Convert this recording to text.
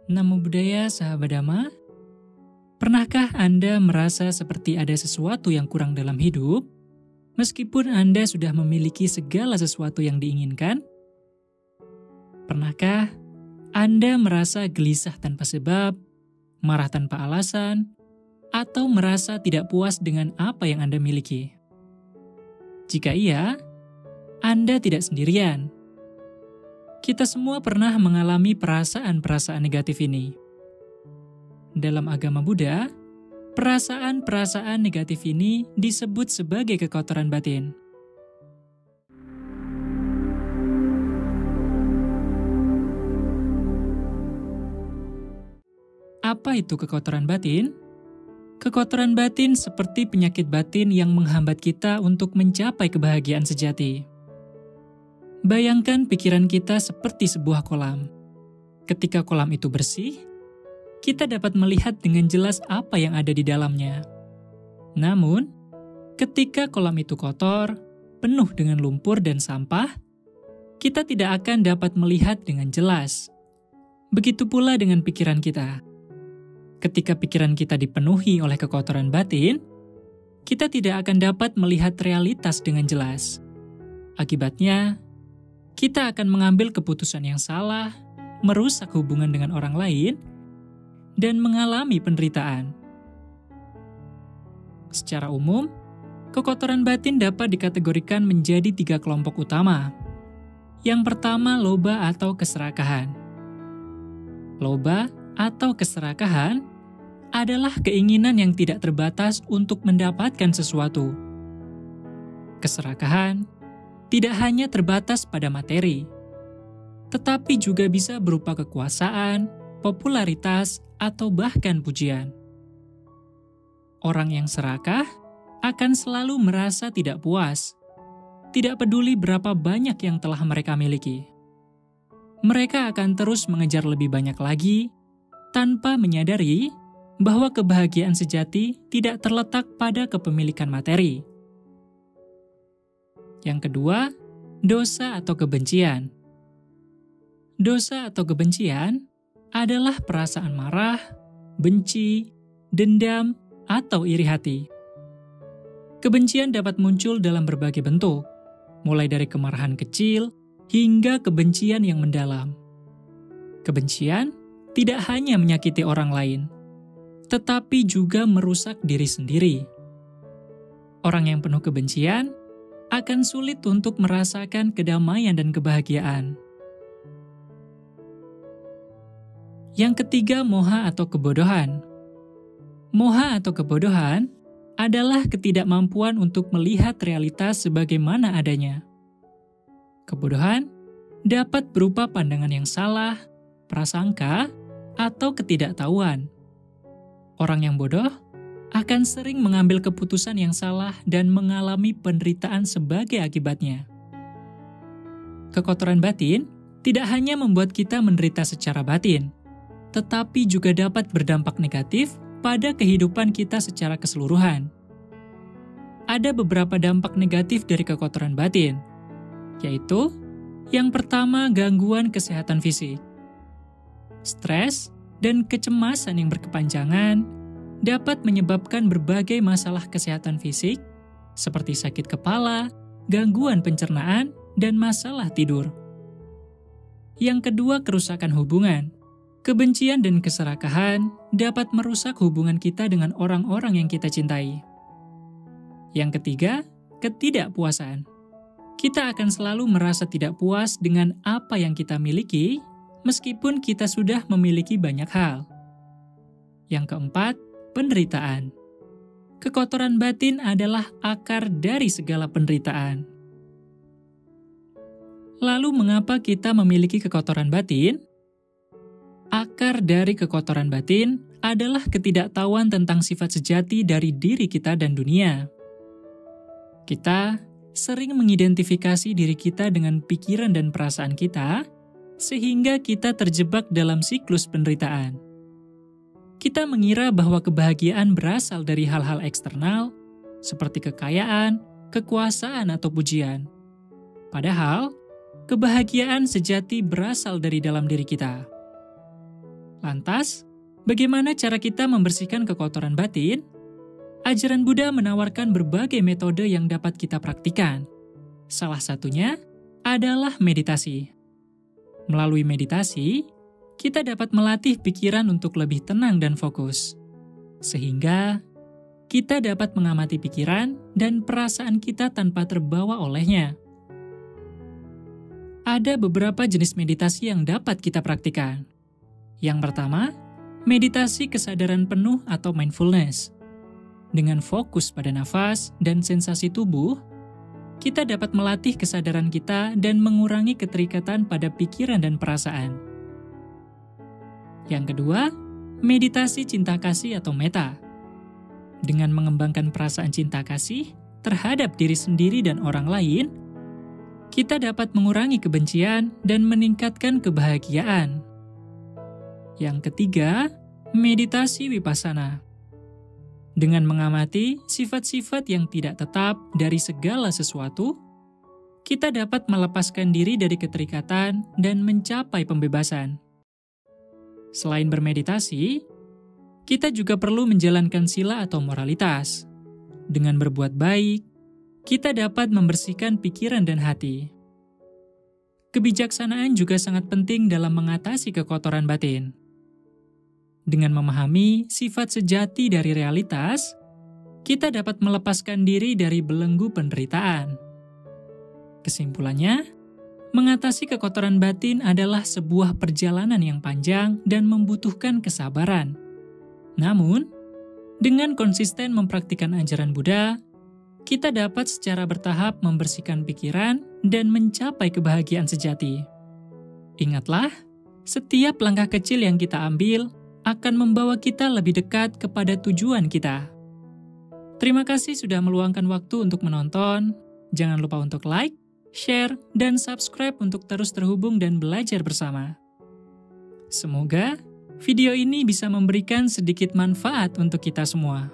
Namo Buddhaya, sahabat Dhamma. Pernahkah Anda merasa seperti ada sesuatu yang kurang dalam hidup, meskipun Anda sudah memiliki segala sesuatu yang diinginkan? Pernahkah Anda merasa gelisah tanpa sebab, marah tanpa alasan, atau merasa tidak puas dengan apa yang Anda miliki? Jika iya, Anda tidak sendirian. Kita semua pernah mengalami perasaan-perasaan negatif ini. Dalam agama Buddha, perasaan-perasaan negatif ini disebut sebagai kekotoran batin. Apa itu kekotoran batin? Kekotoran batin seperti penyakit batin yang menghambat kita untuk mencapai kebahagiaan sejati. Bayangkan pikiran kita seperti sebuah kolam. Ketika kolam itu bersih, kita dapat melihat dengan jelas apa yang ada di dalamnya. Namun, ketika kolam itu kotor, penuh dengan lumpur dan sampah, kita tidak akan dapat melihat dengan jelas. Begitu pula dengan pikiran kita. Ketika pikiran kita dipenuhi oleh kekotoran batin, kita tidak akan dapat melihat realitas dengan jelas. Akibatnya, kita akan mengambil keputusan yang salah, merusak hubungan dengan orang lain, dan mengalami penderitaan. Secara umum, kekotoran batin dapat dikategorikan menjadi 3 kelompok utama. Yang pertama, loba atau keserakahan. Loba atau keserakahan adalah keinginan yang tidak terbatas untuk mendapatkan sesuatu. Keserakahan tidak hanya terbatas pada materi, tetapi juga bisa berupa kekuasaan, popularitas, atau bahkan pujian. Orang yang serakah akan selalu merasa tidak puas, tidak peduli berapa banyak yang telah mereka miliki. Mereka akan terus mengejar lebih banyak lagi, tanpa menyadari bahwa kebahagiaan sejati tidak terletak pada kepemilikan materi. Yang kedua, dosa atau kebencian. Dosa atau kebencian adalah perasaan marah, benci, dendam, atau iri hati. Kebencian dapat muncul dalam berbagai bentuk, mulai dari kemarahan kecil hingga kebencian yang mendalam. Kebencian tidak hanya menyakiti orang lain, tetapi juga merusak diri sendiri. Orang yang penuh kebencian akan sulit untuk merasakan kedamaian dan kebahagiaan. Yang ketiga, moha atau kebodohan. Moha atau kebodohan adalah ketidakmampuan untuk melihat realitas sebagaimana adanya. Kebodohan dapat berupa pandangan yang salah, prasangka, atau ketidaktahuan. Orang yang bodoh akan sering mengambil keputusan yang salah dan mengalami penderitaan sebagai akibatnya. Kekotoran batin tidak hanya membuat kita menderita secara batin, tetapi juga dapat berdampak negatif pada kehidupan kita secara keseluruhan. Ada beberapa dampak negatif dari kekotoran batin, yaitu yang pertama, gangguan kesehatan fisik. Stres dan kecemasan yang berkepanjangan dapat menyebabkan berbagai masalah kesehatan fisik, seperti sakit kepala, gangguan pencernaan, dan masalah tidur. Yang kedua, kerusakan hubungan. Kebencian dan keserakahan dapat merusak hubungan kita dengan orang-orang yang kita cintai. Yang ketiga, ketidakpuasan. Kita akan selalu merasa tidak puas dengan apa yang kita miliki, meskipun kita sudah memiliki banyak hal. Yang keempat, penderitaan. Kekotoran batin adalah akar dari segala penderitaan. Lalu mengapa kita memiliki kekotoran batin? Akar dari kekotoran batin adalah ketidaktahuan tentang sifat sejati dari diri kita dan dunia. Kita sering mengidentifikasi diri kita dengan pikiran dan perasaan kita, sehingga kita terjebak dalam siklus penderitaan. Kita mengira bahwa kebahagiaan berasal dari hal-hal eksternal, seperti kekayaan, kekuasaan, atau pujian. Padahal, kebahagiaan sejati berasal dari dalam diri kita. Lantas, bagaimana cara kita membersihkan kekotoran batin? Ajaran Buddha menawarkan berbagai metode yang dapat kita praktikkan. Salah satunya adalah meditasi. Melalui meditasi, kita dapat melatih pikiran untuk lebih tenang dan fokus. Sehingga kita dapat mengamati pikiran dan perasaan kita tanpa terbawa olehnya. Ada beberapa jenis meditasi yang dapat kita praktikkan. Yang pertama, meditasi kesadaran penuh atau mindfulness. Dengan fokus pada nafas dan sensasi tubuh, kita dapat melatih kesadaran kita dan mengurangi keterikatan pada pikiran dan perasaan. Yang kedua, meditasi cinta kasih atau metta. Dengan mengembangkan perasaan cinta kasih terhadap diri sendiri dan orang lain, kita dapat mengurangi kebencian dan meningkatkan kebahagiaan. Yang ketiga, meditasi vipassana. Dengan mengamati sifat-sifat yang tidak tetap dari segala sesuatu, kita dapat melepaskan diri dari keterikatan dan mencapai pembebasan. Selain bermeditasi, kita juga perlu menjalankan sila atau moralitas. Dengan berbuat baik, kita dapat membersihkan pikiran dan hati. Kebijaksanaan juga sangat penting dalam mengatasi kekotoran batin. Dengan memahami sifat sejati dari realitas, kita dapat melepaskan diri dari belenggu penderitaan. Kesimpulannya, mengatasi kekotoran batin adalah sebuah perjalanan yang panjang dan membutuhkan kesabaran. Namun, dengan konsisten mempraktikkan ajaran Buddha, kita dapat secara bertahap membersihkan pikiran dan mencapai kebahagiaan sejati. Ingatlah, setiap langkah kecil yang kita ambil akan membawa kita lebih dekat kepada tujuan kita. Terima kasih sudah meluangkan waktu untuk menonton. Jangan lupa untuk like, share, dan subscribe untuk terus terhubung dan belajar bersama. Semoga video ini bisa memberikan sedikit manfaat untuk kita semua.